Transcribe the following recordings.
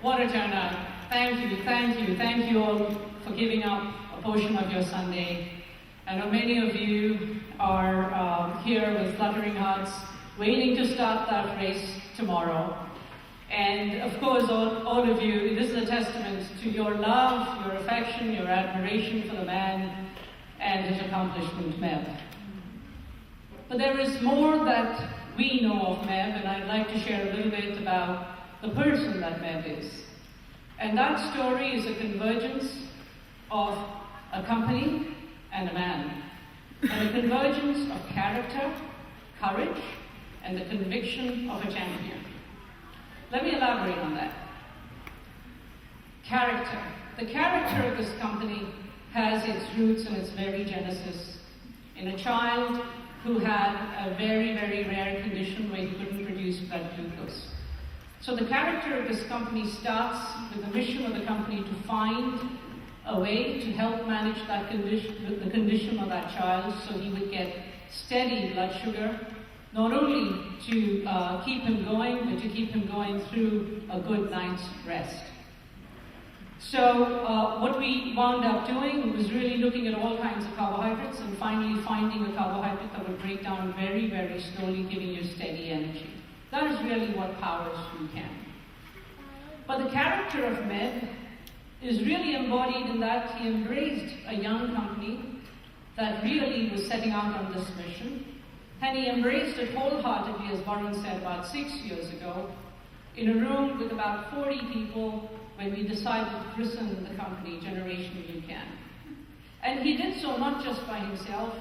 What a turnout. Thank you, thank you, thank you all for giving up a portion of your Sunday. I know many of you are here with fluttering hearts, waiting to start that race tomorrow. And of course, all of you, this is a testament to your love, your affection, your admiration for the man and his accomplishment, Meb. But there is more that we know of Meb, and I'd like to share a little bit about the person that Meb is. And that story is a convergence of a company and a man, and a convergence of character, courage, and the conviction of a champion. Let me elaborate on that. Character. The character of this company has its roots and its very genesis in a child who had a very, very rare condition where he couldn't produce blood glucose. So the character of this company starts with the mission of the company to find a way to help manage that condition, the condition of that child, so he would get steady blood sugar, not only to keep him going, but to keep him going through a good night's rest. So what we wound up doing was really looking at all kinds of carbohydrates and finally finding a carbohydrate that would break down very, very slowly, giving you steady energy. That is really what powers UCAN. But the character of Meb is really embodied in that he embraced a young company that really was setting out on this mission. And he embraced it wholeheartedly, as Varun said, about 6 years ago, in a room with about 40 people when we decided to christen the company Generation UCAN. And he did so not just by himself.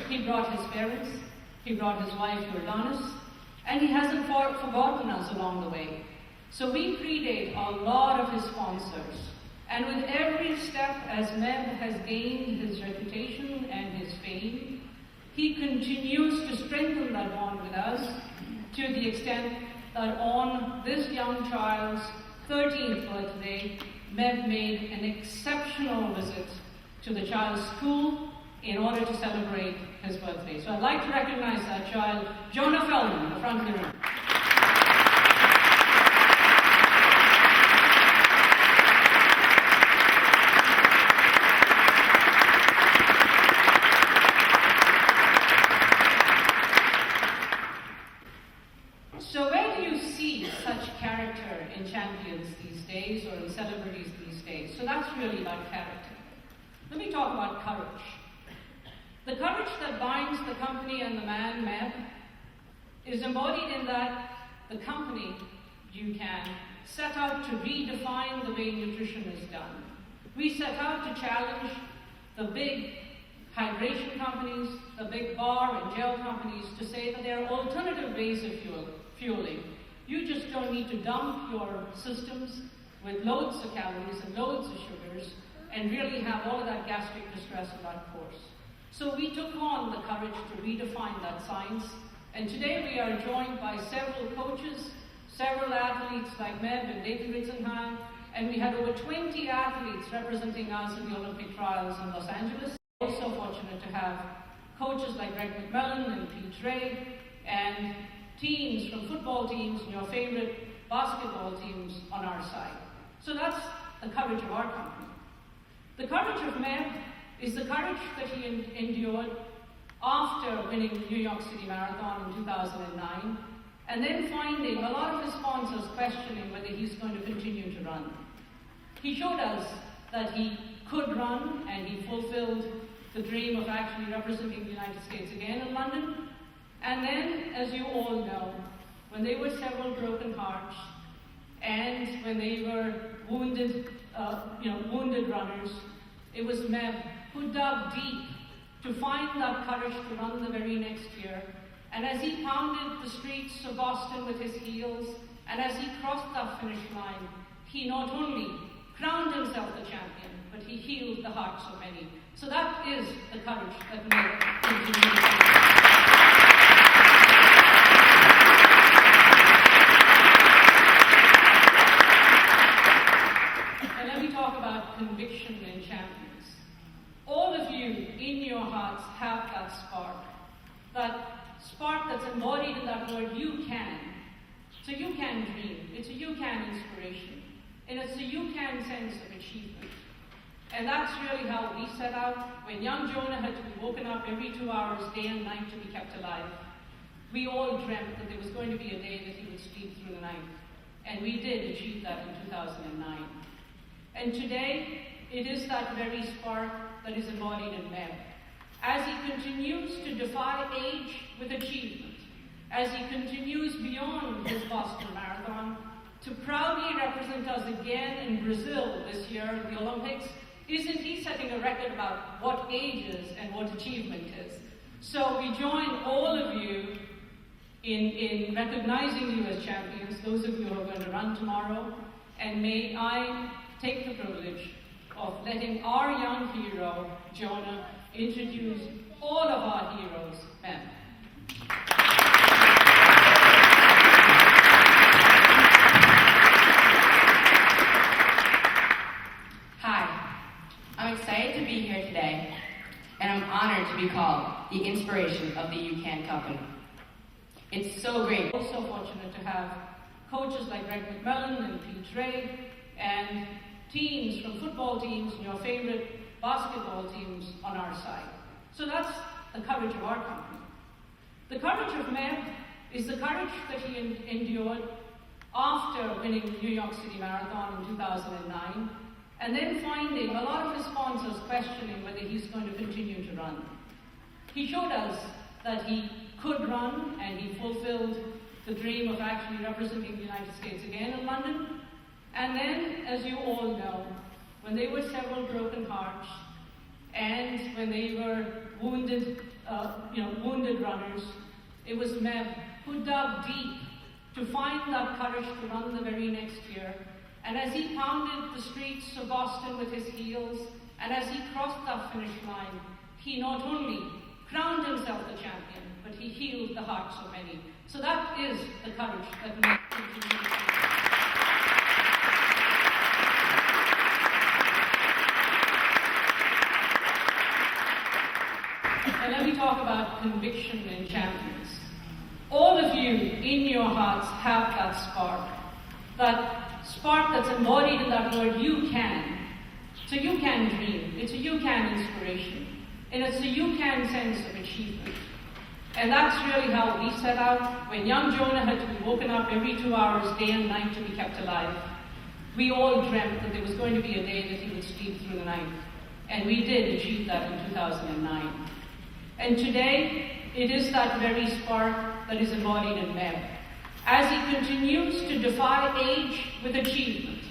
He brought his parents, he brought his wife, Jordanis, and he hasn't forgotten us along the way. So we predate a lot of his sponsors. And with every step, as Meb has gained his reputation and his fame, he continues to strengthen that bond with us to the extent that on this young child's 13th birthday, Meb made an exceptional visit to the child's school in order to celebrate his birthday. So I'd like to recognize that child, Jonah Feldman, in the front of the room. So where do you see such character in champions these days or in celebrities these days? So that's really about character. Let me talk about courage. The courage that binds the company and the man, Meb, is embodied in that the company, UCAN, set out to redefine the way nutrition is done. We set out to challenge the big hydration companies, the big bar and gel companies, to say that there are alternative ways of fueling. You just don't need to dump your systems with loads of calories and loads of sugars and really have all of that gastric distress of that course. So we took on the courage to redefine that science, and today we are joined by several coaches, several athletes like Meb and David Ritzenheim, and we had over 20 athletes representing us in the Olympic trials in Los Angeles. Also fortunate to have coaches like Greg McMillan and Pete Ray, and teams from football teams and your favorite basketball teams on our side. So that's the courage of our company. The courage of Meb is the courage that he endured after winning New York City Marathon in 2009, and then finding a lot of his sponsors questioning whether he's going to continue to run. He showed us that he could run, and he fulfilled the dream of actually representing the United States again in London. And then, as you all know, when there were several broken hearts, and when they were wounded runners, it was Meb who dug deep to find that courage to run the very next year. And as he pounded the streets of Boston with his heels, and as he crossed that finish line, he not only crowned himself the champion, but he healed the hearts of many. So that is the courage that Meb continues. Conviction in champions. All of you in your hearts have that spark that's embodied in that word, UCAN. It's a UCAN dream, it's a UCAN inspiration. And it's the UCAN sense of achievement. And that's really how we set out. When young Jonah had to be woken up every 2 hours, day and night, to be kept alive, we all dreamt that there was going to be a day that he would sleep through the night. And we did achieve that in 2009. And today, it is that very spark that is embodied in Meb. As he continues to defy age with achievement, as he continues beyond his Boston Marathon to proudly represent us again in Brazil this year at the Olympics, isn't he setting a record about what age is and what achievement is? So we join all of you in recognizing you as champions, those of you who are going to run tomorrow, and may I take the privilege of letting our young hero, Jonah, introduce all of our heroes, Meb. Hi, I'm excited to be here today, and I'm honored to be called the inspiration of the UCAN company. It's so great. We're also fortunate to have coaches like Greg McMillan and Pete Ray, and teams from football teams and your favorite basketball teams on our side. So that's the courage of our company. The courage of Meb is the courage that he endured after winning the New York City Marathon in 2009, and then finding a lot of his sponsors questioning whether he's going to continue to run. He showed us that he could run, and he fulfilled the dream of actually representing the United States again in London. And then, as you all know, when there were several broken hearts, and when they were wounded runners, it was Meb who dug deep to find that courage to run the very next year. And as he pounded the streets of Boston with his heels, and as he crossed that finish line, he not only crowned himself the champion, but he healed the hearts of many. So that is the courage that Meb continues to have. And let me talk about conviction in champions. All of you, in your hearts, have that spark that's embodied in that word, you can. It's a UCAN dream, it's a UCAN inspiration, and it's a UCAN sense of achievement. And that's really how we set out. When young Jonah had to be woken up every 2 hours, day and night, to be kept alive, we all dreamt that there was going to be a day that he would sleep through the night. And we did achieve that in 2009. And today, it is that very spark that is embodied in Meb. As he continues to defy age with achievement,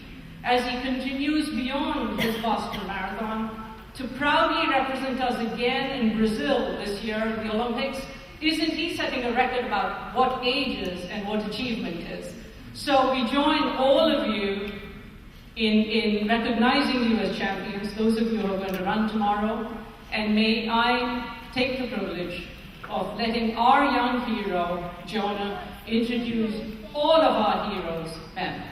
as he continues beyond his Boston Marathon to proudly represent us again in Brazil this year at the Olympics, isn't he setting a record about what age is and what achievement is? So we join all of you in recognizing you as champions, those of you who are going to run tomorrow, and may I take the privilege of letting our young hero, Jonah, introduce all of our heroes, Meb.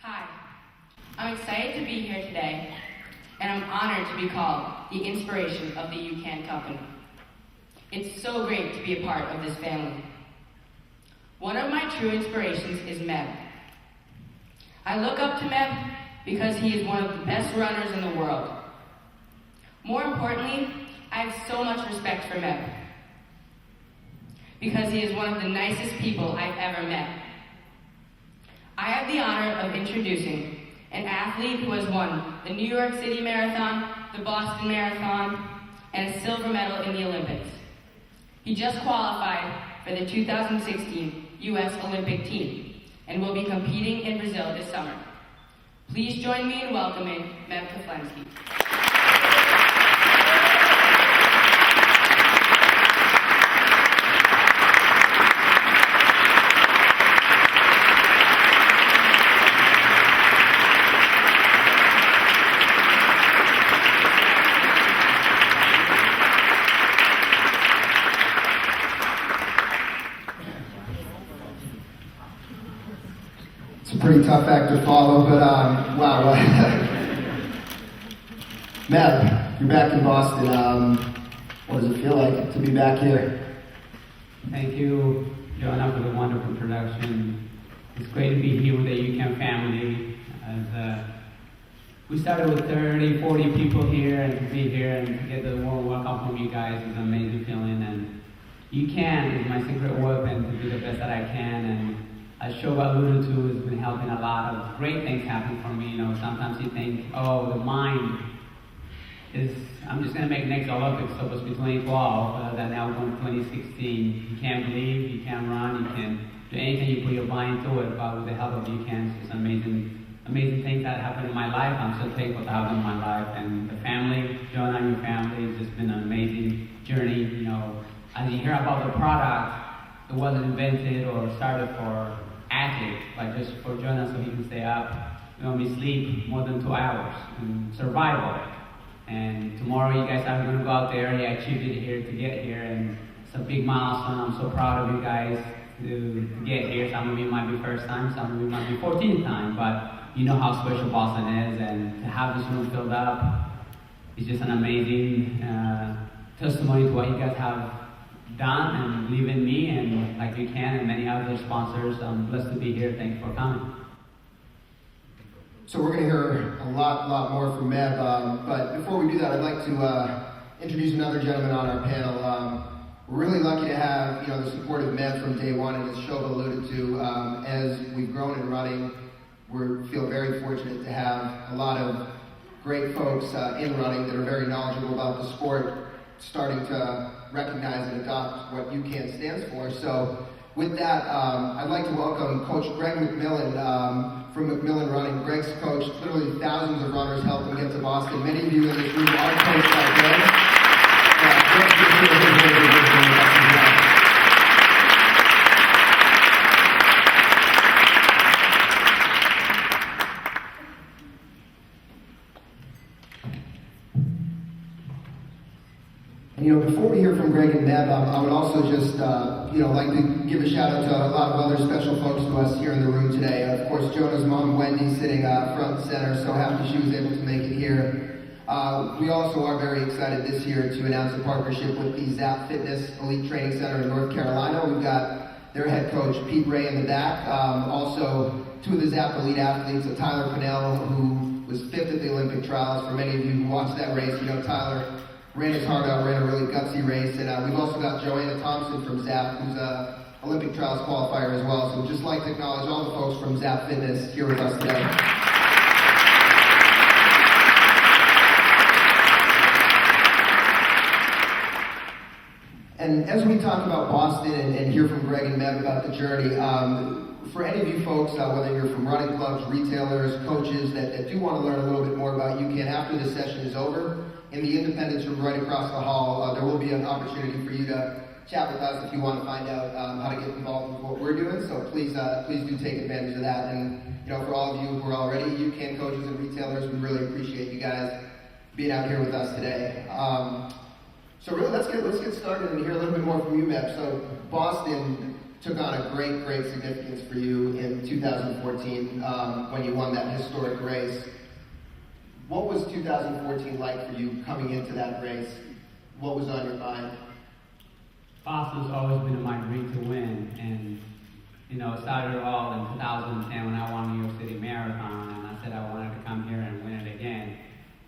Hi, I'm excited to be here today, and I'm honored to be called the inspiration of the UCAN company. It's so great to be a part of this family. One of my true inspirations is Meb. I look up to Meb because he is one of the best runners in the world. More importantly, I have so much respect for Meb because he is one of the nicest people I've ever met. I have the honor of introducing an athlete who has won the New York City Marathon, the Boston Marathon, and a silver medal in the Olympics. He just qualified for the 2016 U.S. Olympic team and will be competing in Brazil this summer. Please join me in welcoming Meb Keflezighi. Pretty tough act to follow, but wow. Meb, you're back in Boston. What does it feel like to be back here? Thank you, Jonah, for the wonderful introduction. It's great to be here with the UCAN family. We started with 30, 40 people here, and to be here and to get the warm welcome from you guys is an amazing feeling. And UCAN is my secret weapon to do the best that I can. And as Shoba alluded to, has been helping a lot of great things happen for me. You know, sometimes you think, oh, the mind is, I'm just going to make next Olympics, so it's be 2012, then now we're going to 2016. You can't believe, you can't run, you can do anything you put your mind to it, but with the help of UCAN, it's amazing things that happened in my life. I'm so thankful to have them in my life. And the family, Jonah and your family, has just been an amazing journey. You know, as you hear about the product, it wasn't invented or started for athletes, but just for Jonah so he can stay up, only sleep more than 2 hours, and survival. And tomorrow you guys are going to go out there. He achieved it here to get here, and it's a big milestone. I'm so proud of you guys to get here. Some of you might be first time, some of you might be 14th time, but you know how special Boston is, and to have this room filled up is just an amazing testimony to what you guys have done and believe in me and like you can and many other sponsors. I'm blessed to be here. Thanks for coming. So we're going to hear a lot more from Meb, but before we do that, I'd like to introduce another gentleman on our panel. We're really lucky to have the support of Meb from day one, and as Shoba alluded to, as we've grown in running, we feel very fortunate to have a lot of great folks in running that are very knowledgeable about the sport, starting to recognize and adopt what UCAN stands for. So with that, I'd like to welcome Coach Greg McMillan from McMillan Running. Greg's coached literally thousands of runners, helped them get to Boston. Many of you in this room are coached by Greg. Before we hear from Greg and Meb, I would also just, like to give a shout out to a lot of other special folks to us here in the room today. Of course, Jonah's mom, Wendy, sitting front and center. So happy she was able to make it here. We also are very excited this year to announce a partnership with the Zap Fitness Elite Training Center in North Carolina. We've got their head coach, Pete Ray, in the back. Also, two of the Zap Elite athletes, Tyler Pinnell, who was 5th at the Olympic trials. For many of you who watched that race, Tyler ran his heart out, ran a really gutsy race. And we've also got Joanna Thompson from Zap, who's an Olympic trials qualifier as well. So we'd just like to acknowledge all the folks from Zap Fitness here with us today. And as we talk about Boston and hear from Greg and Meb about the journey, for any of you folks, whether you're from running clubs, retailers, coaches that do want to learn a little bit more about UCAN after this session is over, in the Independence Room right across the hall, there will be an opportunity for you to chat with us if you want to find out how to get involved with what we're doing. So please do take advantage of that. And for all of you who are already UCAN coaches and retailers, we really appreciate you guys being out here with us today. So really, let's get started and hear a little bit more from you, Meb. So Boston took on a great significance for you in 2014 when you won that historic race. What was 2014 like for you coming into that race? What was on your mind? Boston's always been my dream to win, and it started all in 2010 when I won New York City Marathon, and I said I wanted to come here and win it again.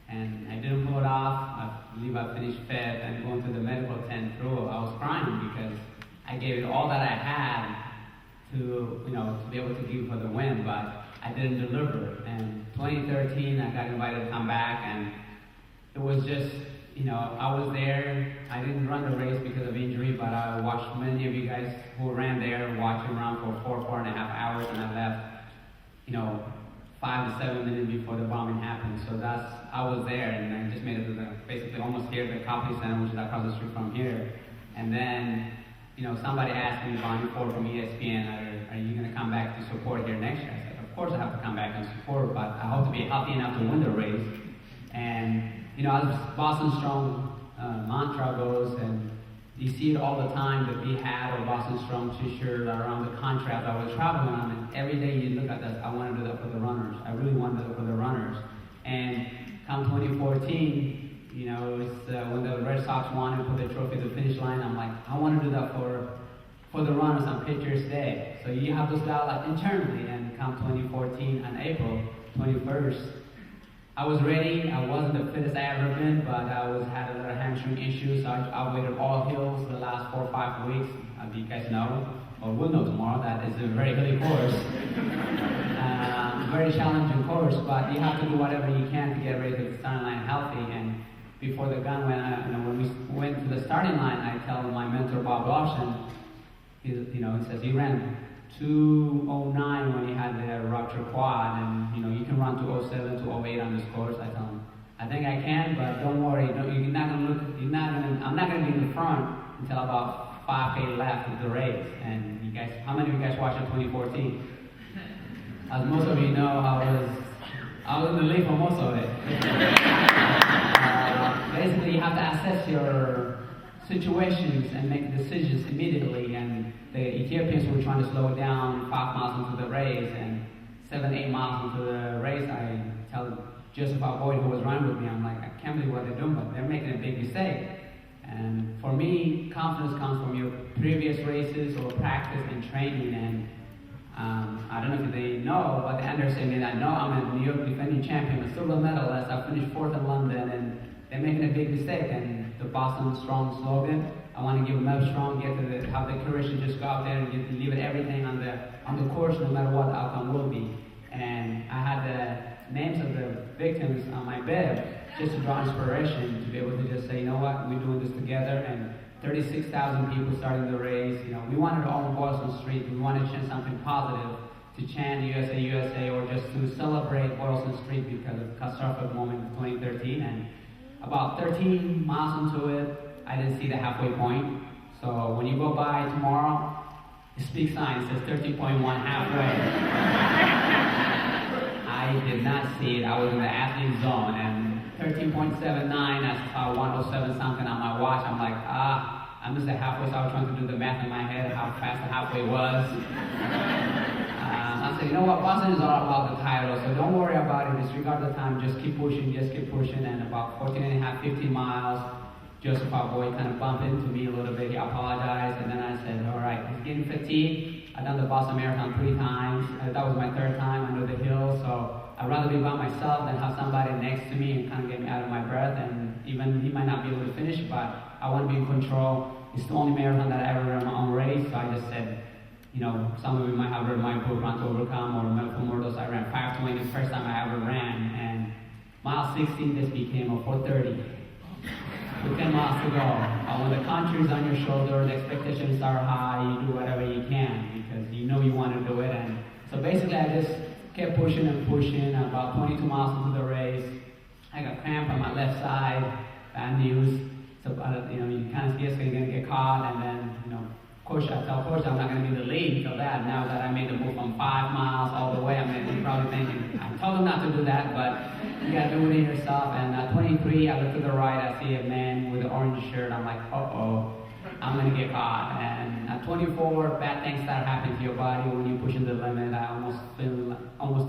And I didn't pull it off. I believe I finished 5th, and going through the medical tent through, I was crying because I gave it all that I had to be able to give for the win, but I didn't deliver. And 2013, I got invited to come back, and it was just, I was there. I didn't run the race because of injury, but I watched many of you guys who ran there, watching around for 4.5 hours, and I left, 5 to 7 minutes before the bombing happened. So I was there, and I just made it to basically almost here at the Copley Center, which is across the street from here. And then, somebody asked me, Bonnie Ford from ESPN, are you going to come back to support here next year? I said, of course I have to come back and support, but I hope to be healthy enough to win the race. And, as Boston Strong mantra goes, and you see it all the time, that we had a Boston Strong t-shirt around the contract I was traveling on, and every day you look at that, I want to do that for the runners. I really want to do that for the runners. And come 2014, when the Red Sox won and put the trophy at the finish line, I'm like, I want to do that for the runners on Patriots Day. So you have those dialogues internally, and come 2014 on April 21st, I was ready. I wasn't the fittest I ever been, but I had a little hamstring issues. So I waited all hills the last 4 or 5 weeks. You guys know, or will know tomorrow, that it's a very hilly course. Very challenging course, but you have to do whatever you can to get ready to the starting line healthy. And before the gun went, when we went to the starting line, I tell my mentor Bob Lawson, he says he ran 2:09 when he had the ruptured quad, and you can run 2:07, 2:08 on this course. I tell him, I think I can, but don't worry, I'm not gonna be in the front until about 5K left of the race. And you guys, how many of you guys watched in 2014? As most of you know, I was in the lead for most of it. Basically, you have to assess your situations and make decisions immediately. And the Ethiopians were trying to slow it down 5 miles into the race, and 7, 8 miles into the race, I tell Joseph, our boy who was running with me, I'm like, I can't believe what they're doing, but they're making a big mistake. And for me, confidence comes from your previous races or practice and training. And I don't know if they know, but they understand that I know I'm a New York defending champion, a silver medalist. I finished 4th in London, and they're making a big mistake. And the Boston Strong slogan, I want to give Meb Strong, have the courage to just go out there and leave it everything on the course, no matter what the outcome will be. And I had the names of the victims on my bed just to draw inspiration, to be able to just say, you know what, we're doing this together. And 36,000 people starting the race. We wanted to own Boylston Street. We wanted to chant something positive, to chant USA, USA, or just to celebrate Boylston Street because of the catastrophic moment of 2013. And about 13 miles into it, I didn't see the halfway point. So when you go by tomorrow, the speak sign says 13.1 halfway. I did not see it. I was in the athlete zone, and 13.79, I saw 107 something on my watch. I'm like, I missed the halfway, so I was trying to do the math in my head, how fast the halfway was. I said, you know what, Boston is all about the title, so don't worry about it, disregard the time, just keep pushing. And about 14 and a half, 15 miles, Joseph, our boy, kind of bumped into me a little bit. He apologized, and then I said, all right, he's getting fatigued. I've done the Boston Marathon 3 times. That was my 3rd time under the hill, so I'd rather be by myself than have somebody next to me and kind of get me out of my breath. And even he might not be able to finish, but I want to be in control. It's the only marathon that I ever ran my own race, so I just said, some of you might have read my book, Run to Overcome, or Medical Mortals. I ran 5:20 the first time I ever ran, and mile 16 just became a 4:30. With 10 miles to go. When the country's on your shoulder, the expectations are high, you do whatever you can because you know you want to do it. And so basically I just kept pushing and pushing. About 22 miles into the race, I got cramp on my left side, bad news. So, you kind of guess you're going to get caught, and then, coach, I tell coach I'm not going to be the lead until that. Now that I made the move from 5 miles all the way, you're probably thinking, I told him not to do that, but you got to do it yourself. And at 23, I look to the right, I see a man with an orange shirt. I'm like, uh-oh, I'm going to get caught. And at 24, bad things start happening to your body when you're pushing the limit. I almost feel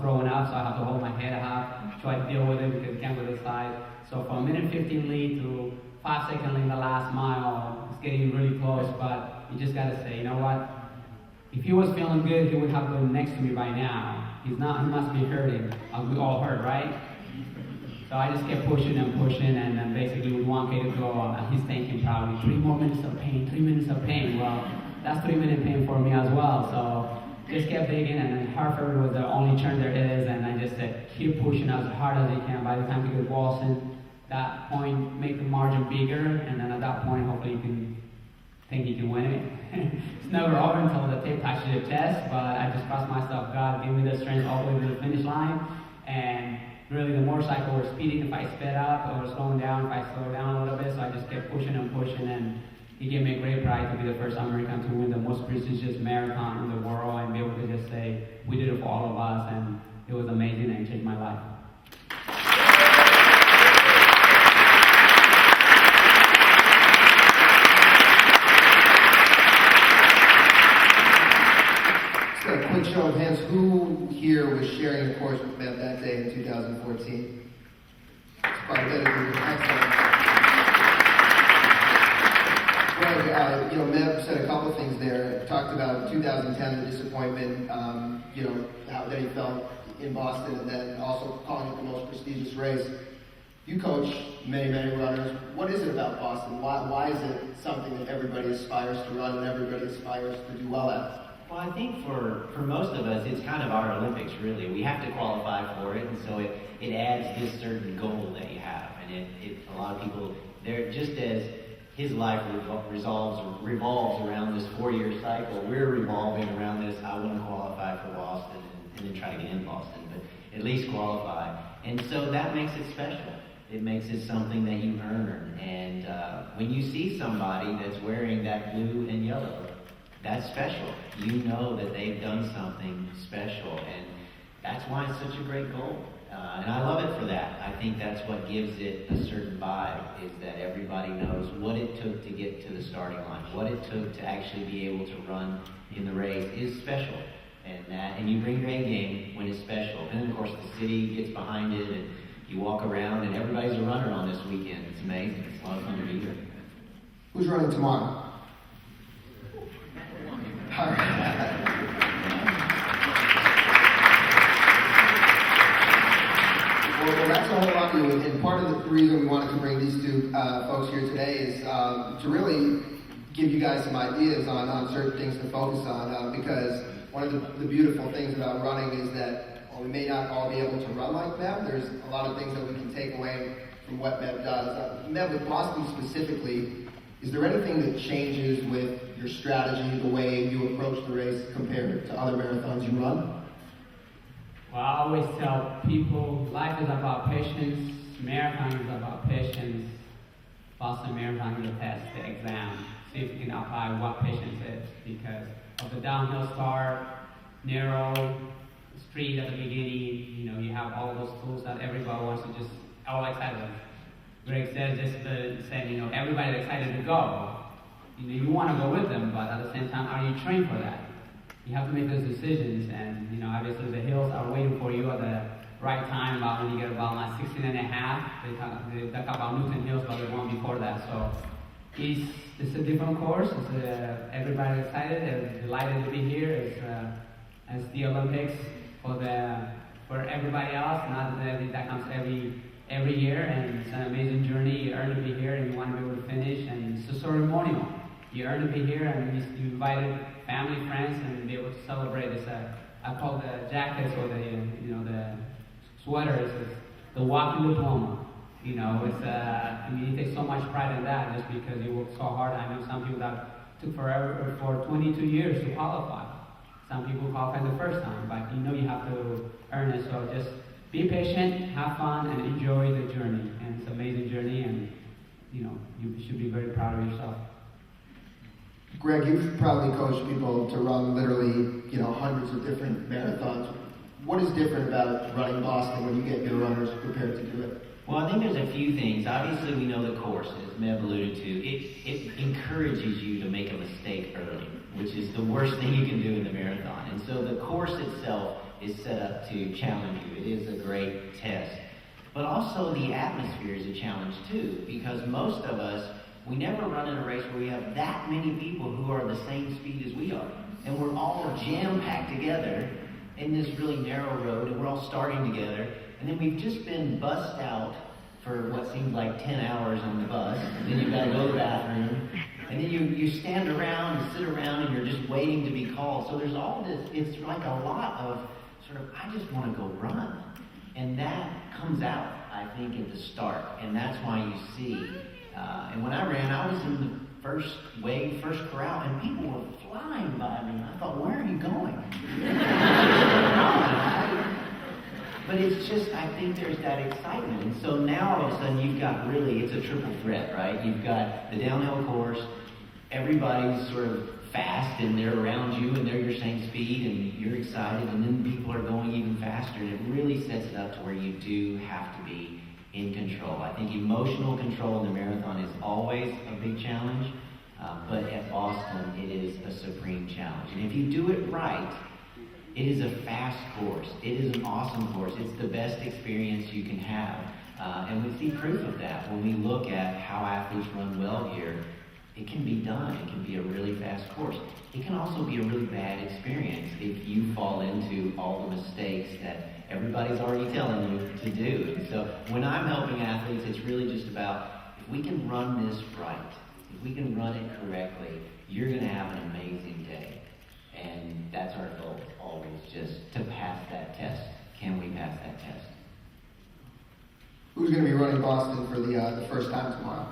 throwing up, so I have to hold my head up, try to deal with it because it can't go to the side. So from 1:15 lead to 5-second lead in the last mile, it's getting really close, but you just got to say, you know what? If he was feeling good, he would have been next to me by now. He's not, he must be hurting. We all hurt, right? So I just kept pushing and pushing, and then basically with 1K to go, he's thinking probably 3 more minutes of pain, 3 minutes of pain. Well, that's 3-minute pain for me as well. So just kept digging, and then Hartford was the only turn there is, and I just said, keep pushing as hard as you can. By the time you get Walson, that point, make the margin bigger, and then at that point, hopefully you can think you can win it. It's never over until the tape touches your chest, but I just trust myself. God, give me the strength all the way to the finish line. And really, the motorcycle was speeding if I sped up, or slowing down if I slowed down a little bit. So I just kept pushing and pushing, and he gave me a great pride to be the first American to win the most prestigious marathon in the world, and be able to just say, we did it for all of us, and it was amazing and changed my life. A quick show of hands, who here was sharing a course with Meb that day in 2014? It's quite dedicated. Excellent. Meb said a couple things there. Talked about 2010, the disappointment, how that he felt in Boston, and then also calling it the most prestigious race. You coach many, many runners. What is it about Boston? Why is it something that everybody aspires to run and everybody aspires to do well at? Well, I think for most of us, it's kind of our Olympics, really. We have to qualify for it, and so it adds this certain goal that you have. And a lot of people, they're just as his life revolves around this 4-year cycle, we're revolving around this, I want to qualify for Boston and then try to get in Boston, but at least qualify. And so that makes it special. It makes it something that you earn. And when you see somebody that's wearing that blue and yellow, that's special. You know that they've done something special, and that's why it's such a great goal. And I love it for that. I think that's what gives it a certain vibe, is that everybody knows what it took to get to the starting line, what it took to actually be able to run in the race is special. And you bring your A game when it's special. And then of course the city gets behind it, and you walk around, and everybody's a runner on this weekend. It's amazing. It's a lot of fun to be here. Who's running tomorrow? All right. Well, that's a whole lot of you, and part of the reason we wanted to bring these two folks here today is to really give you guys some ideas on certain things to focus on, because one of the beautiful things about running is that while we may not all be able to run like Meb, there's a lot of things that we can take away from what Meb does. Meb, with Boston specifically, is there anything that changes with your strategy, the way you approach the race compared to other marathons you run? Well, I always tell people life is about patience, marathon is about patience, Boston Marathon is a test, the exam. See if you can apply what patience is, because of the downhill start, narrow street at the beginning, you have all those tools that everybody wants to just all excited. Greg said everybody's excited to go. You want to go with them, but at the same time, are you trained for that? You have to make those decisions, and obviously the hills are waiting for you at the right time. About when you get about like 16 and a half, they talk about Newton Hills, but the one before that. So it's a different course. Everybody's excited, they're delighted to be here. It's the Olympics for everybody else. Not that comes every year, and it's an amazing journey. You earn to be here, and you want to be able to finish, and it's a ceremonial. You earn to be here, and you invited family, friends, and be able to celebrate this. I call the jackets or the sweaters the walking diploma. You take so much pride in that just because you worked so hard. I know some people that took forever for 22 years to qualify. Some people qualify the first time, but you have to earn it. So just be patient, have fun, and enjoy the journey. And it's an amazing journey, and you should be very proud of yourself. Greg, you've probably coached people to run literally, hundreds of different marathons. What is different about running Boston when you get your runners prepared to do it? Well, I think there's a few things. Obviously, we know the course, as Meb alluded to. It encourages you to make a mistake early, which is the worst thing you can do in the marathon. And so the course itself is set up to challenge you. It is a great test. But also the atmosphere is a challenge too, because most of us, we never run in a race where we have that many people who are the same speed as we are. And we're all jam-packed together in this really narrow road, and we're all starting together. And then we've just been bussed out for what seems like 10 hours on the bus. And then you've got to go to the bathroom. And then you stand around and sit around, and you're just waiting to be called. So there's all this, it's like a lot of sort of, I just want to go run. And that comes out, I think, at the start. And that's why you see, and when I ran, I was in the first wave, first corral, and people were flying by me. I thought, where are you going? But it's just, I think there's that excitement. And so now all of a sudden you've got really, it's a triple threat, right? You've got the downhill course, everybody's sort of fast and they're around you and they're your same speed and you're excited, and then people are going even faster, and it really sets it up to where you do have to be in control. I think emotional control in the marathon is always a big challenge, but at Boston it is a supreme challenge. And if you do it right, it is a fast course. It is an awesome course. It's the best experience you can have. And we see proof of that when we look at how athletes run well here. it can be done. It can be a really fast course. It can also be a really bad experience if you fall into all the mistakes that everybody's already telling you to do. And so when I'm helping athletes, it's really just about, if we can run this right, if we can run it correctly, you're going to have an amazing day. And that's our goal, always, just to pass that test. Can we pass that test? Who's going to be running Boston for the first time tomorrow?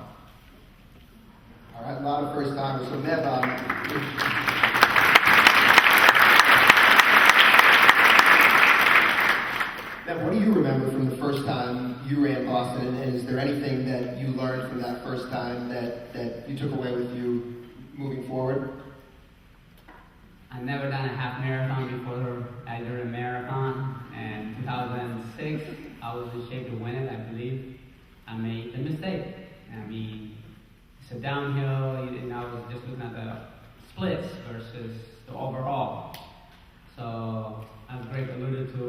All right, a lot of first timers. So Meb, Meb, what do you remember from the first time you ran Boston? And is there anything that you learned from that first time that you took away with you moving forward? I've never done a half marathon before I did a marathon. And 2006, I was in shape to win it, I believe. I made a mistake. I mean, it's a downhill, and I was just looking at the splits versus the overall. So, as Greg alluded to,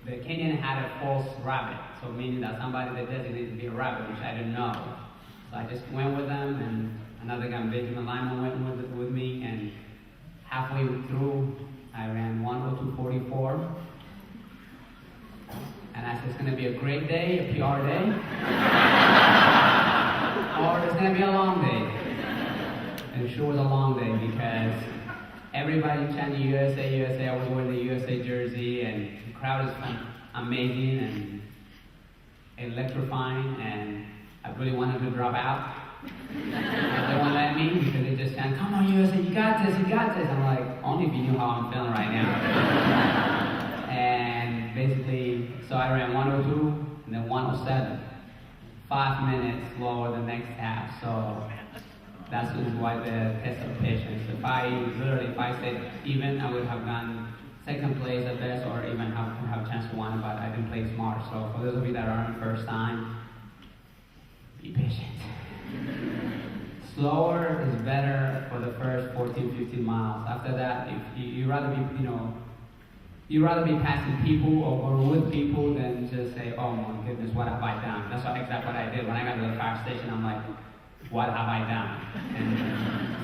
the Kenyan had a false rabbit. So, meaning that somebody that designated to be a rabbit, which I didn't know. So I just went with them, and another guy, Benjamin Lyman, went with me, and halfway through, I ran 1:02:44. And I said, it's going to be a great day, a PR day, or it's going to be a long day. And it sure was a long day because everybody chanted USA, USA. I was wearing the USA jersey, and the crowd is amazing and electrifying, and I really wanted to drop out. They won't let me because they just saying, come on USA, you got this, you got this. I'm like, only if you knew how I'm feeling right now. And basically, so I ran 1:02 and then 1:07. 5 minutes lower the next half. So that's why the test of patience. If I stayed even, I would have gone second place at best, or even have a chance to win, but I didn't play smart. So for those of you that are on the first time, be patient. Slower is better for the first 14, 15 miles. After that, if you'd rather be passing people or with people than just say, oh my goodness, what have I done? That's exactly what I did. When I got to the fire station, I'm like, what have I done? And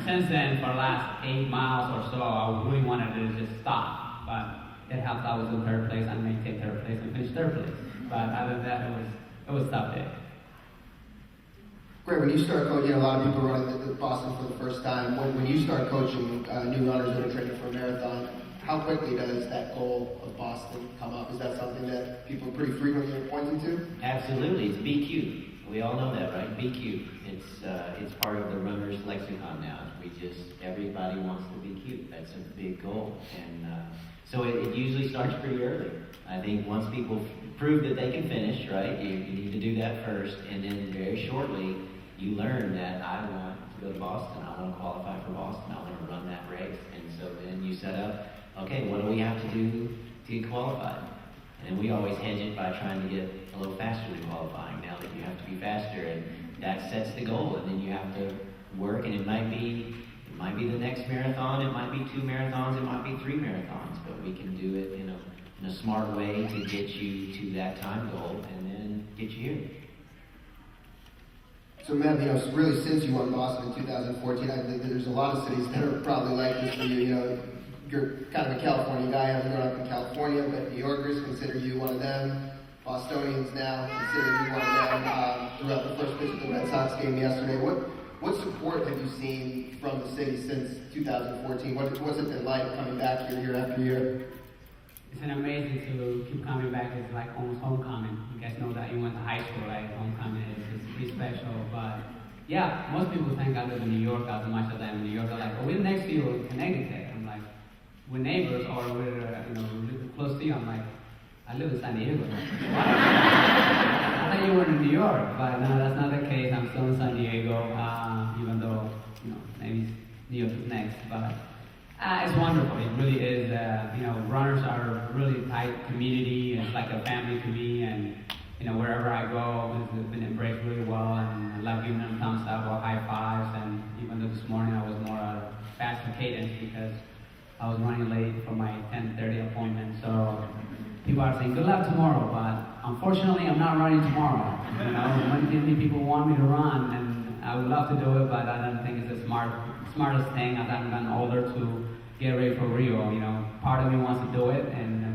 since then, for the last 8 miles or so, I really wanted to just stop. But it helped I was in third place. I may take third place and finish third place. But other than that, it was tough day. Greg, when you start coaching, a lot of people running the Boston for the first time. When you start coaching new runners that are training for a marathon, how quickly does that goal of Boston come up? Is that something that people pretty frequently are pointing to? Absolutely, it's BQ. We all know that, right? BQ. It's part of the runner's lexicon now. Everybody wants the BQ. That's a big goal, and so it usually starts pretty early. I think once people prove that they can finish, right? You need to do that first, and then very shortly you learn that I want to go to Boston. I want to qualify for Boston. I want to run that race, and so then you set up. Okay, what do we have to do to get qualified? And we always hedge it by trying to get a little faster than qualifying. Now that you have to be faster, and that sets the goal. And then you have to work, and it might be the next marathon, it might be 2 marathons, it might be 3 marathons, but we can do it in a smart way to get you to that time goal, and then get you here. So, Meb, really since you won Boston in 2014, there's a lot of cities that are probably like this for you. You're kind of a California guy, having grown up in California, but New Yorkers consider you one of them. Bostonians now consider you one of them. Throughout the first pitch of the Red Sox game yesterday, what support have you seen from the city since 2014? What's it been like coming back year after year? It's been amazing to keep coming back. It's like almost homecoming. You guys know that you went to high school, right? Homecoming is pretty special. But yeah, most people think I live in New York as much as I am in New York. They're like, oh, we're next to you in Connecticut. I'm like, we're neighbors, or we're close to you. I'm like, I live in San Diego. What? I thought you were in New York, but no, that's not the case. I'm still in San Diego, even though maybe New York is next. But it's wonderful. It really is. Runners are a really tight community. It's like a family to me, and wherever I go, it's been embraced really well. And I love giving them thumbs up or high fives. And even though this morning I was more at a faster cadence because I was running late for my 10:30 appointment. So people are saying, good luck tomorrow, but unfortunately I'm not running tomorrow. Many people want me to run, and I would love to do it, but I don't think it's the smartest thing as I've gotten older to get ready for Rio. You know, part of me wants to do it,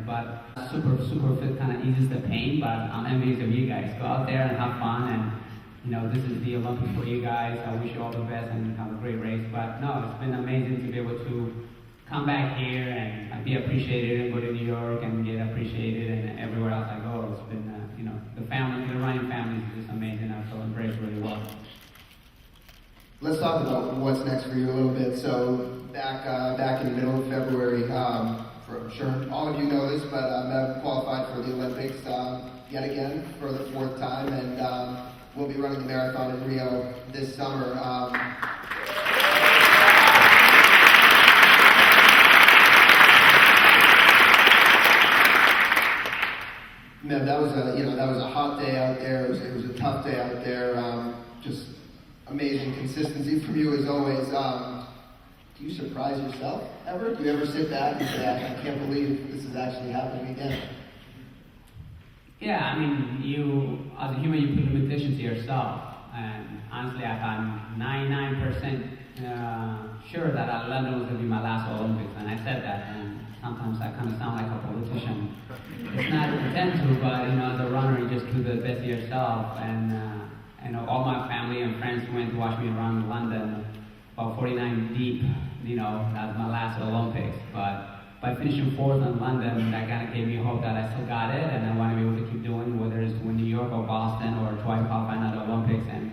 but super fit kind of eases the pain. But I'm envious of you guys. Go out there and have fun, and you know, this is the Olympics for you guys. I wish you all the best and have a great race. But no, it's been amazing to be able to come back here and be appreciated and go to New York and get appreciated, and everywhere else I go. It's been, you know, the running family is just amazing. I feel embraced really well. Let's talk about what's next for you a little bit. So back in the middle of February, I'm sure all of you know this, but Meb qualified for the Olympics yet again for the 4th time, and we'll be running the marathon in Rio this summer. Meb, that was a hot day out there. It was a tough day out there. Just amazing consistency from you as always. Do you surprise yourself ever? Do you ever sit back and say, I can't believe this is actually happening again? Yeah, I mean, you, as a human, you put limitations to yourself. And honestly, I'm 99% sure that London was going to be my last Olympics. And I said that, and sometimes I kind of sound like a politician. It's not intent to, but, you know, as a runner, you just do the best of yourself. And, you know, all my family and friends went to watch me run London, about 49 deep. You know, that was my last Olympics. But by finishing 4th in London, that kind of gave me hope that I still got it, and I want to be able to keep doing, whether it's to win New York or Boston or twice qualifying at the Olympics. And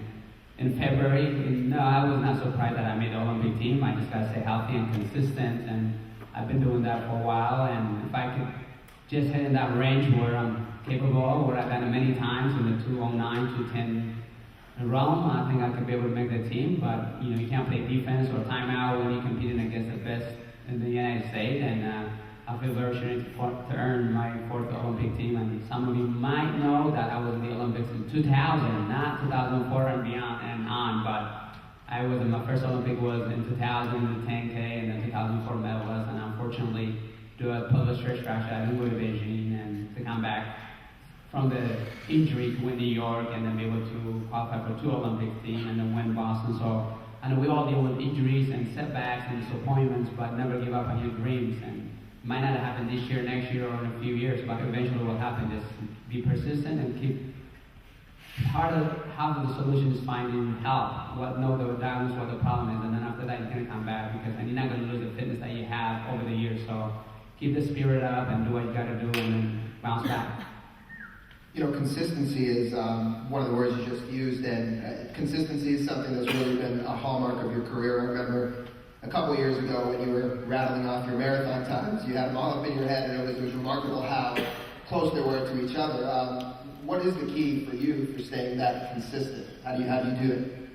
in February, no, I was not surprised that I made the Olympic team. I just got to stay healthy and consistent, and I've been doing that for a while. And if I could just hit in that range where I'm capable, where I've done it many times in the 209, 210 realm, I think I could be able to make the team. But you know, you can't play defense or timeout when you're competing against the best in the United States, and I feel very sure to earn my 4th Olympic team. And some of you might know that I was in the Olympics in 2000, not 2004 and beyond and on, but I was in my first Olympic was in 2000, the 10K, and then 2004 medalist. And unfortunately, due to a pelvic stress fracture, I didn't go to Beijing, and to come back from the injury to win New York, and then be able to qualify for 2 Olympic teams, and then win Boston. So I know we all deal with injuries and setbacks and disappointments, but never give up on your dreams. And it might not happen this year, next year, or in a few years, but eventually it will happen. Just be persistent and keep. Part of half of the solution is finding help. Know the diagnosis, what the problem is, and then after that you're going to come back, and you're not going to lose the fitness that you have over the years. So keep the spirit up and do what you got to do, and then bounce back. You know, consistency is one of the words you just used, and consistency is something that's really been a hallmark of your career. I remember a couple of years ago when you were rattling off your marathon times, you had them all up in your head, and it was remarkable how close they were to each other. What is the key for you for staying that consistent? How do you do it?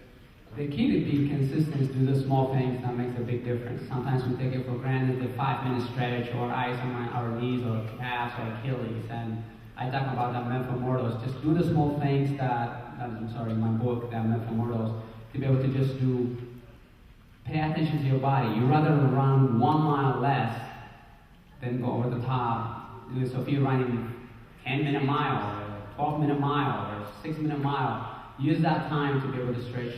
The key to be consistent is do the small things that makes a big difference. Sometimes we take it for granted, the 5-minute stretch or ice on our knees or calves or Achilles. And I talk about that meant for mortals. Just do the small things my book, that meant for mortals, to be able to just pay attention to your body. You'd rather run 1 mile less than go over the top. So if you're running 10-minute mile, or 12-minute mile, or 6-minute mile, use that time to be able to stretch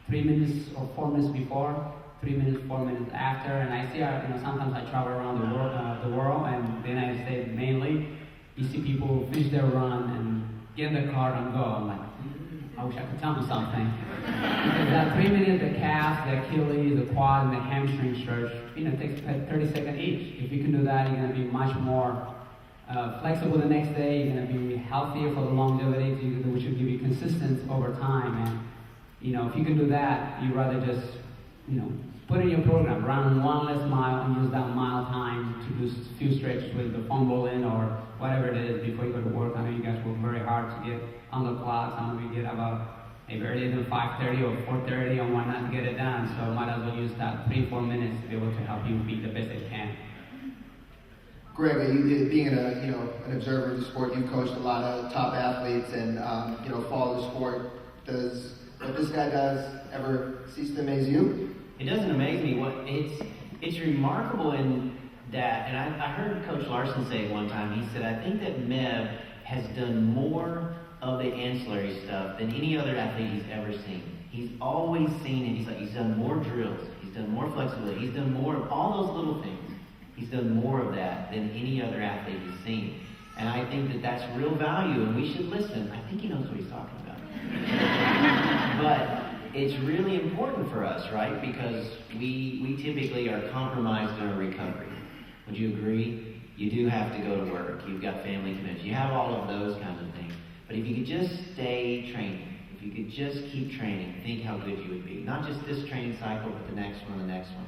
3 minutes or 4 minutes before, 3 minutes, 4 minutes after. And I see, sometimes I travel around the world, and the United States mainly. You see people finish their run and get in the car and go. I'm like, I wish I could tell them something. Because that 3 minutes, the calf, the Achilles, the quad, and the hamstring stretch, it takes 30 seconds each. If you can do that, you're going to be much more flexible the next day. You're going to be healthier for the longevity, which will give you consistent over time. And if you can do that, you'd rather just, put in your program, run 1 less mile and use that mile time to do a few stretches with the foam bowling or whatever it is before you go to work. I know you guys work very hard to get on the clock. Some of you get about maybe earlier than 5:30 or 4:30 and why not to get it done. So might as well use that 3-4 minutes to be able to help you be the best that you can. Greg, being an observer of the sport, you've coached a lot of top athletes and follow the sport. Does what this guy does ever cease to amaze you? It doesn't amaze me. It's remarkable in that, and I heard Coach Larson say it one time. He said, I think that Meb has done more of the ancillary stuff than any other athlete he's ever seen. He's always seen it. He's done more drills. He's done more flexibility. He's done more of all those little things. He's done more of that than any other athlete he's seen. And I think that that's real value, and we should listen. I think he knows what he's talking about. But it's really important for us, right? Because we typically are compromised in our recovery. Would you agree? You do have to go to work. You've got family commitments. You have all of those kinds of things. But if you could just stay training, if you could just keep training, think how good you would be. Not just this training cycle, but the next one, the next one.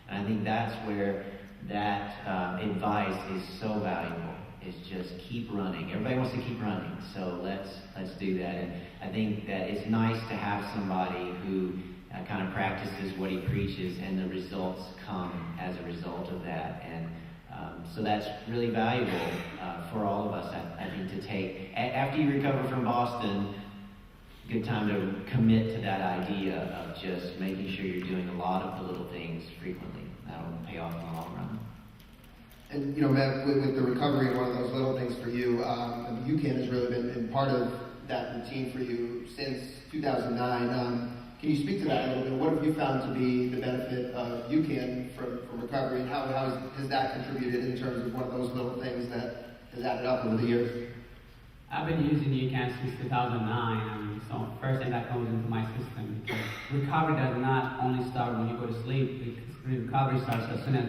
And I think that's where that advice is so valuable. Is just keep running. Everybody wants to keep running, so let's do that. And I think that it's nice to have somebody who kind of practices what he preaches, and the results come as a result of that. And so that's really valuable for all of us, I think, to take. After you recover from Boston, good time to commit to that idea of just making sure you're doing a lot of the little things frequently. That'll pay off in the long run. And, you know, Meb, with the recovery, one of those little things for you, UCAN has really been part of that routine for you since 2009. Can you speak to that a little bit? What have you found to be the benefit of UCAN from recovery, and how has that contributed in terms of one of those little things that has added up over the years? I've been using UCAN since 2009, so first thing that goes into my system. Because recovery does not only start when you go to sleep. Recovery starts as soon as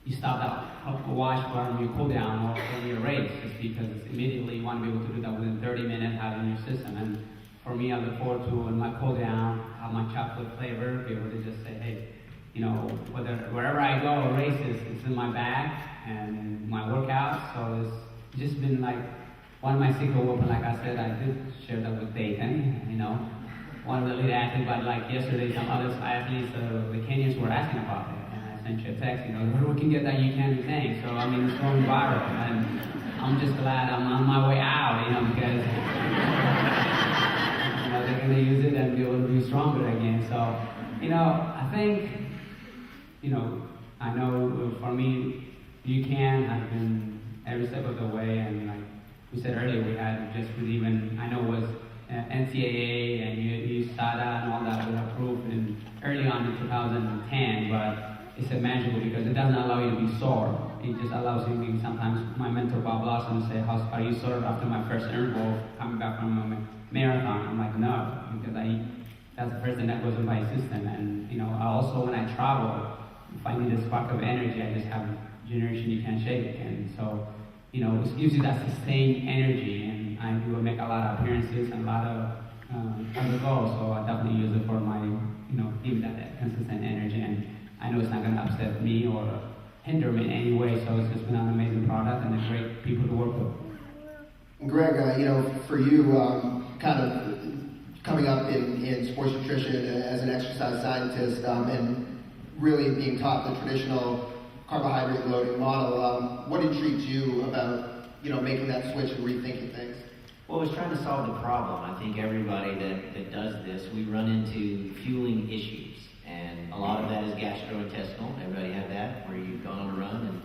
you stop that watch when you cool down or when you race. It's because it's immediately you want to be able to do that within 30 minutes, have it in your system. And for me, I look forward to when my cool down, have my chocolate flavor, be able to just say, hey, you know, wherever I go, races, it's in my bag and my workouts. So it's just been like one of my secret weapons. Like I said, I did share that with Dayton, you know, one of the lead athletes. But like yesterday, some other athletes, the Kenyans were asking about it. Sent you a text, you know, where we can get that UCAN thing. So, I mean, it's going viral. And I'm just glad I'm on my way out, you know, because, you know, they're going to use it and be able to be stronger again. So, you know, I think, you know, I know for me, UCAN has been every step of the way. And like we said earlier, we had just with even, I know it was NCAA and USADA and all that was approved early on in 2010, but it's magical because it doesn't allow you to be sore. It just allows you to sometimes my mentor Bob Lawson say, are you sore after my first interval coming back from a marathon? I'm like, no, because that's the first thing that goes in my system. And you know, I also when I travel, if I need a spark of energy, I just have Generation UCAN shake. And so, you know, it gives you that sustained energy. And I do make a lot of appearances and a lot of other goals. So I definitely use it for my, you know, give that consistent energy. And I know it's not going to upset me or hinder me in any way, so it's just been an amazing product and a great people to work with. Greg, you know, for you, kind of coming up in sports nutrition as an exercise scientist and really being taught the traditional carbohydrate loading model, what intrigues you about, you know, making that switch and rethinking things? Well, it's trying to solve the problem. I think everybody that does this, we run into fueling issues. And a lot of that is gastrointestinal. Everybody have that, where you've gone on a run and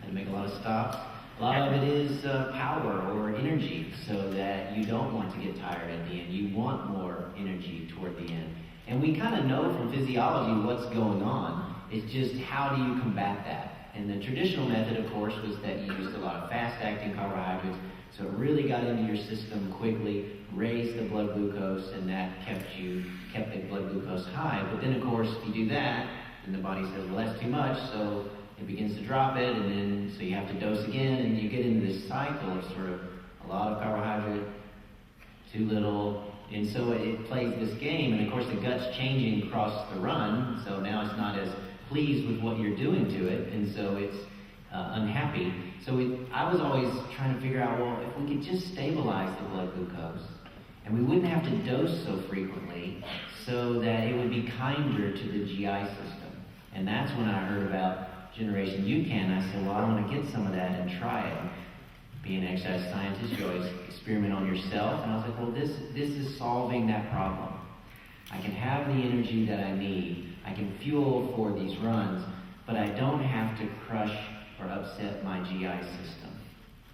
had to make a lot of stops. A lot of it is power or energy, so that you don't want to get tired at the end. You want more energy toward the end. And we kind of know from physiology what's going on. It's just how do you combat that? And the traditional method, of course, was that you used a lot of fast-acting carbohydrates, so it really got into your system quickly, raised the blood glucose, and that kept the blood glucose high. But then, of course, if you do that, then the body says, well, that's too much, so it begins to drop it, and then so you have to dose again, and you get into this cycle of sort of a lot of carbohydrate, too little, and so it plays this game. And of course, the gut's changing across the run, so now it's not as pleased with what you're doing to it, and so it's unhappy. So I was always trying to figure out, well, if we could just stabilize the blood glucose, and we wouldn't have to dose so frequently, so that it would be kinder to the GI system. And that's when I heard about Generation UCAN. I said, well, I want to get some of that and try it. Being an exercise scientist, you always experiment on yourself. And I was like, well, this is solving that problem. I can have the energy that I need. I can fuel for these runs, but I don't have to crush or upset my GI system.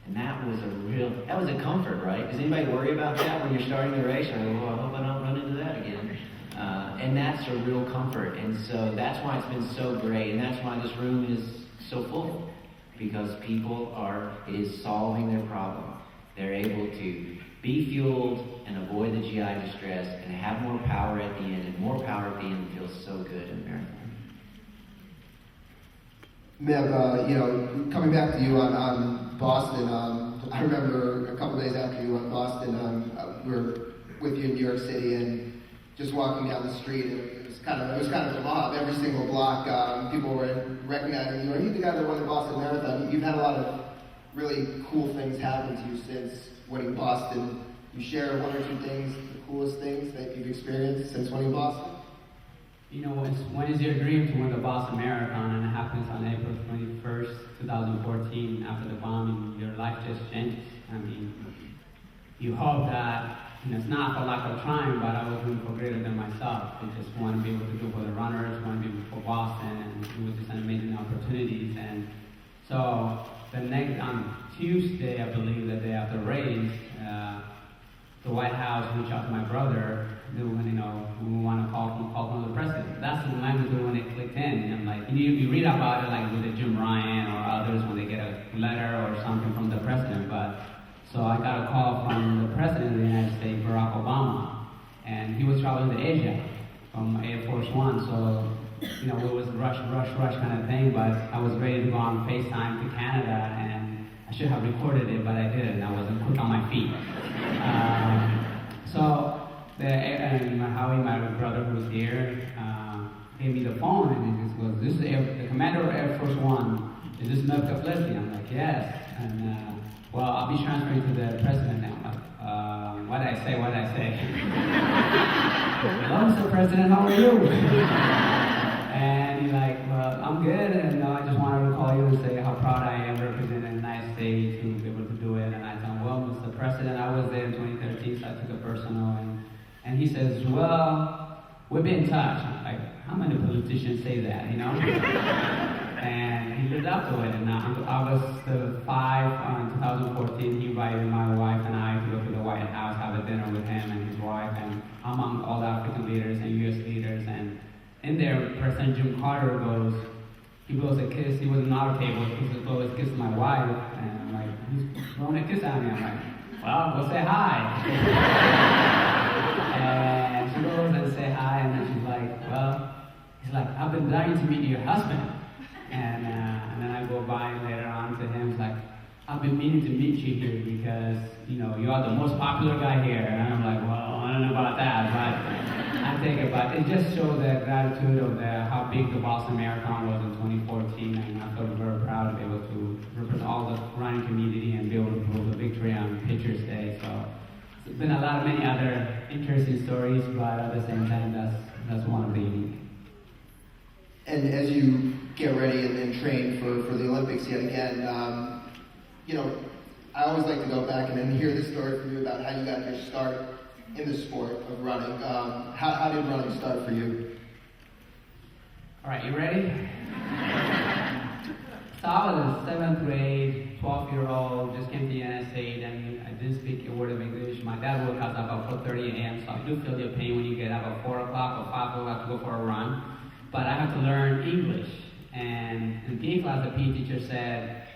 And that was a comfort, right? Does anybody worry about that when you're starting the race? You're like, well, I hope I don't run into that again. And that's a real comfort. And so that's why it's been so great. And that's why this room is so full. Because it is solving their problem. They're able to be fueled and avoid the GI distress and have more power at the end. And more power at the end feels so good in a marathon. Meb, coming back to you on Boston, I remember a couple days after you won Boston, we were with you in New York City, and just walking down the street, it was kind of a mob. Every single block, people were recognizing you. Are you the guy that won the Boston Marathon? You've had a lot of really cool things happen to you since winning Boston. You share one or two things, the coolest things that you've experienced since winning Boston? You know, when is your dream to win the Boston Marathon, and it happens on April 21st, 2014, after the bombing, your life just changes. I mean, you hope that, it's not for lack of trying, but I was doing for greater than myself. I just want to be able to do for the runners, want to be for Boston, and it was just an amazing opportunities. And so, on Tuesday, I believe, the day after the race, the White House reached out to my brother, we want to call from the president. That's the moment when it clicked in. And like, you read about it like with the Jim Ryan or others when they get a letter or something from the president. But so I got a call from the president of the United States, Barack Obama, and he was traveling to Asia from Air Force One. So it was rush kind of thing. But I was ready to go on FaceTime to Canada, and I should have recorded it, but I didn't. I wasn't quick on my feet. Howie, my brother who was here, gave me the phone, and he just goes, "This is the commander of Air Force One. Is this Meb Keflezighi?" I'm like, "Yes." And well, I'll be transferring to the president now. I'm like, what did I say? Hello, Mr. President, how are you? And he's like, "Well, I'm good, and I just wanted to call you and say how proud I am representing the United States to be able to do it." And I told him, "Well, Mr. President, I was there in 2013, so I took it personal." And he says, "Well, we'll be in touch." I'm like, how many politicians say that, And he lived up to it. And on August 5, 2014, he invited my wife and I to go to the White House, have a dinner with him and his wife, and among all the African leaders and U.S. leaders. And in there, President Jim Carter he blows a kiss. He was in our table. He blows a kiss to my wife. And I'm like, he's blowing a kiss at me. I'm like, well, we'll say hi. And she goes and say hi, and then she's like, he's like, "I've been dying to meet your husband." And then I go by later on to him, he's like, "I've been meaning to meet you here because, you are the most popular guy here." And I'm like, well, I don't know about that, but I take it. But it just shows the gratitude of how big the Boston Marathon was in 2014, and I feel very proud to be able to represent all the running community and be able to prove the victory on Pitcher's Day. So it's been many other interesting stories, but at the same time, that's one of the unique. And as you get ready and train for the Olympics yet again, I always like to go back and then hear the story from you about how you got your start in the sport of running. How did running start for you? All right, you ready? So I was in 7th grade, 12-year-old, just came to the United States, and I didn't speak a word of English. My dad woke us up about 4:30 a.m., so I do feel your pain when you get up at 4 o'clock or 5 o'clock to go for a run. But I have to learn English. And in PE class, the PE teacher said,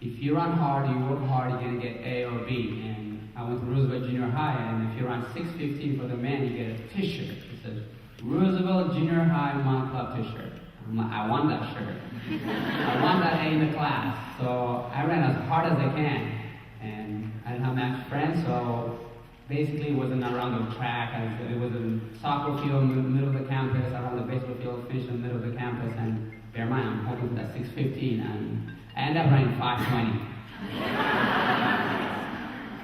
if you run hard, you work hard, you're going to get A or B. And I went to Roosevelt Junior High, and if you run 6:15 for the men, you get a t-shirt. It says, Roosevelt Junior High Mon Club t-shirt. I'm like, I want that shirt. I want that A in the class. So I ran as hard as I can. And I didn't have much friends, so basically it wasn't around the track. It was a soccer field in the middle of the campus, around the baseball field, finished in the middle of the campus. And bear in mind, I'm hoping for that 6:15, and I ended up running 5:20.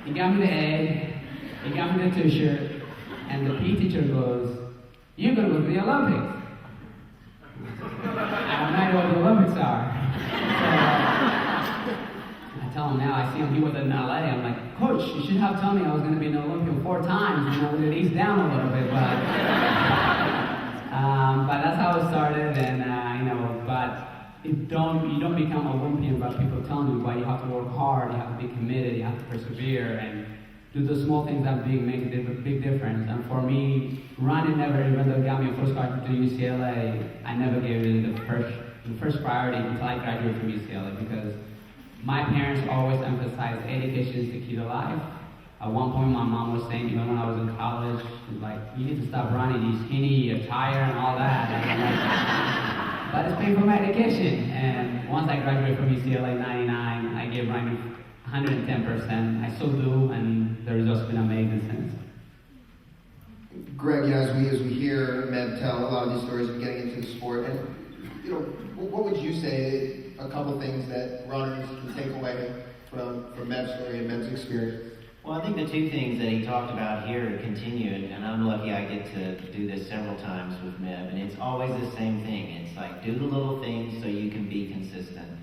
He got me the A, he got me the t-shirt, and the PE teacher goes, you're going to go to the Olympics. I have no idea what the Olympics are. So I tell him now, I see him, he was in LA. I'm like, Coach, you should have told me I was going to be an Olympian 4 times, it eased down a little bit, but that's how it started, and, but you don't become Olympian by people telling you, but you have to work hard, you have to be committed, you have to persevere, and do the small things that make a big difference. And for me, running never, even though it got me a full scholarship to UCLA, I never gave it the first priority until I graduated from UCLA, because my parents always emphasized education is the key to life. At one point, my mom was saying, even when I was in college, she was like, you need to stop running, you're skinny, you're tired, and all that. And I'm like, but it's paying for my education. And once I graduated from UCLA in '99, I gave running 110%. I still do, and the results have been amazing since. Greg, as we hear Meb tell a lot of these stories of getting into the sport, and what would you say a couple things that runners can take away from Meb's story and Meb's experience? Well, I think the two things that he talked about here continue, and I'm lucky I get to do this several times with Meb, and it's always the same thing. It's like, do the little things so you can be consistent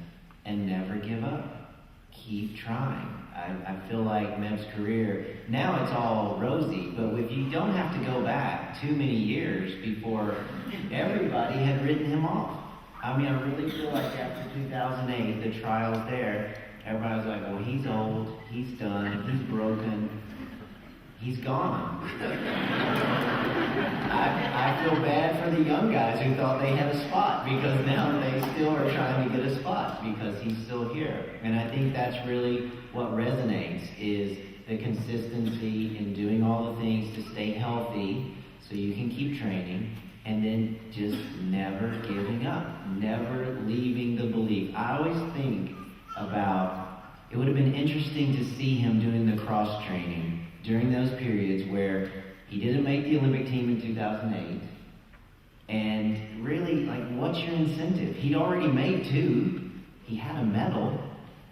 and never give up. Keep trying. I feel like Meb's career, now it's all rosy, but if you don't have to go back too many years before everybody had written him off. I mean, I really feel like after 2008, the trials there, everybody was like, well, he's old, he's done, he's broken, he's gone. I feel bad for the young guys who thought they had a spot, because now they still are trying to get a spot because he's still here. And I think that's really what resonates, is the consistency in doing all the things to stay healthy so you can keep training, and then just never giving up, never leaving the belief. I always think about, it would have been interesting to see him doing the cross training during those periods where he didn't make the Olympic team in 2008. And really, like, what's your incentive? He'd already made 2. He had a medal.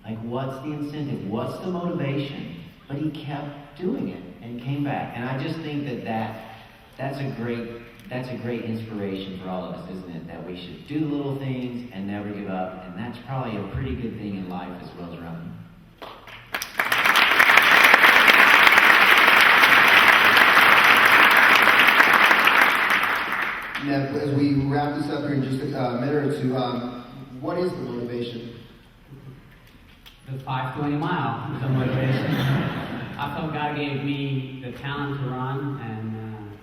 Like, what's the incentive? What's the motivation? But he kept doing it and came back. And I just think that's a great inspiration for all of us, isn't it? That we should do little things and never give up. And that's probably a pretty good thing in life as well as running. Meb, as we wrap this up here in just a minute or two, what is the motivation? The 520 mile is the motivation. I felt God gave me the talent to run, and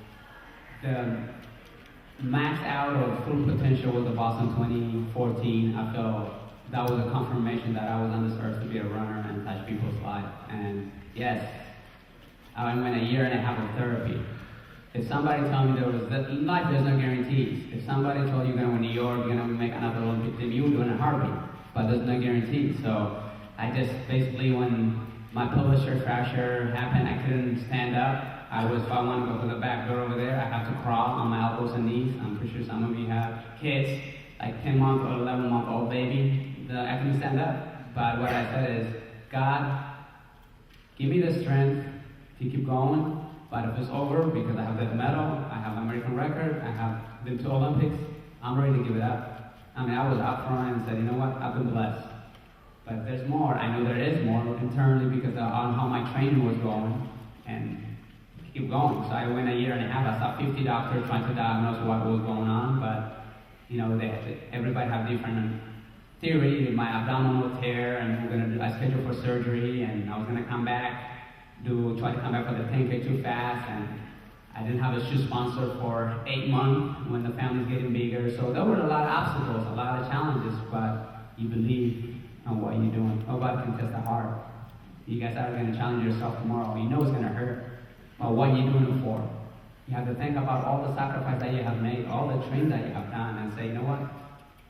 the max out of full potential was the Boston 2014. I felt that was a confirmation that I was on this earth to be a runner and touch people's lives. And yes, I went a year and a half of therapy. If somebody told me in life there's no guarantees. If somebody told you you're going to New York, you're going to make another Olympic team, you would do it in a heartbeat. But there's no guarantees. So I just basically, when my pelvic fracture happened, I couldn't stand up. If I want to go to the back door over there, I have to crawl on my elbows and knees. I'm pretty sure some of you have kids, like 10-month or 11-month-old baby. I couldn't stand up. But what I said is, God, give me the strength to keep going. But if it's over, because I have that medal, I have American record, I have been to Olympics, I'm ready to give it up. I mean, I was out front and said, you know what, I've been blessed. But there's more. I know there is more internally because on how my training was going, and keep going. So I went a year and a half. I saw 50 doctors trying to diagnose what was going on, but everybody have different theory. My abdominal tear, and I scheduled for surgery, and I was gonna come back. Try to come back for the 10K too fast, and I didn't have a shoe sponsor for 8 months when the family's getting bigger. So there were a lot of obstacles, a lot of challenges, but you believe in what you're doing. Nobody can test the heart. You guys are going to challenge yourself tomorrow. You know it's going to hurt, but what are you doing it for? You have to think about all the sacrifice that you have made, all the training that you have done, and say, you know what?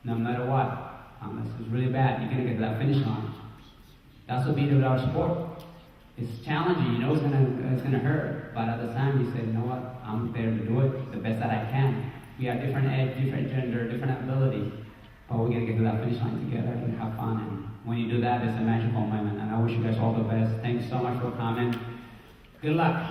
No matter what, this is really bad. You're going to get to that finish line. That's the beauty of our sport. It's challenging, you know it's gonna hurt, but at the time you say, you know what, I'm there to do it the best that I can. We have different age, different gender, different abilities, but we're gonna get to that finish line together and have fun. And when you do that, it's a magical moment. And I wish you guys all the best. Thanks so much for coming. Good luck.